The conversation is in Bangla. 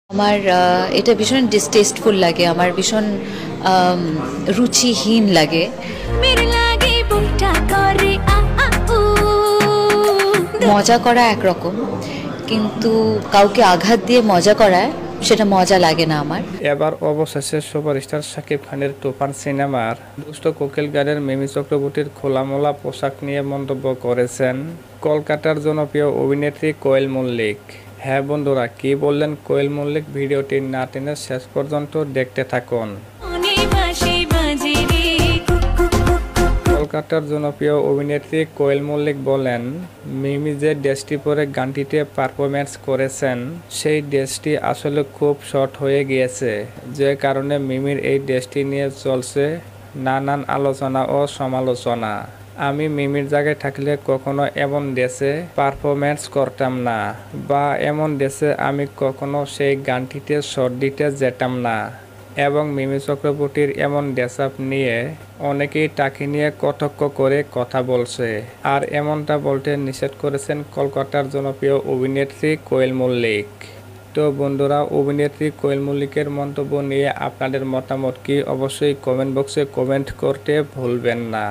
আমার এটা ভীষণ ডিস্টেস্টফুল লাগে, আমার ভীষণ রুচিহীন লাগে। মজা করা একরকম, কিন্তু কাউকে আঘাত দিয়ে মজা করায় সেটা মজা লাগে না আমার। এবার অবশেষে সুপারস্টার শাকিব খানের তুফান সিনেমার দুষ্ট কোকিল গানের মিমি চক্রবর্তীর খোলামেলা পোশাক নিয়ে মন্তব্য করেছেন কলকাতার জনপ্রিয় অভিনেত্রী কোয়েল মল্লিক। হ্যাঁ বন্ধুরা, কি বললেন কোয়েল মল্লিক, ভিডিওটি না টেনে শেষ পর্যন্ত দেখতে থাকুন। কলকাতার জনপ্রিয় অভিনেত্রী কোয়েল মল্লিক বলেন, মিমি যে ড্রেসটি পরে গানটিতে পারফরমেন্স করেছেন সেই ড্রেসটি আসলে খুব শর্ট হয়ে গিয়েছে, যে কারণে মিমির এই ড্রেসটি নিয়ে চলছে নানান আলোচনা ও সমালোচনা। আমি মিমির জায়গায় থাকলে কখনো এমন ড্রেসে পারফরমেন্স করতাম না, বা এমন ড্রেসে আমি কখনো সেই গানটিতে শর্ট দিতে যেতাম না। এবং মিমি চক্রবর্তীর এমন ড্রেস আপ নিয়ে অনেকেই তাকে নিয়ে কটাক্ষ করে কথা বলছে, আর এমনটা বলতে নিষেধ করেছেন কলকাতার জনপ্রিয় অভিনেত্রী কোয়েল মল্লিক। তো বন্ধুরা, অভিনেত্রী কোয়েল মল্লিকের মন্তব্য নিয়ে আপনাদের মতামত কি, অবশ্যই কমেন্ট বক্সে কমেন্ট করতে ভুলবেন না।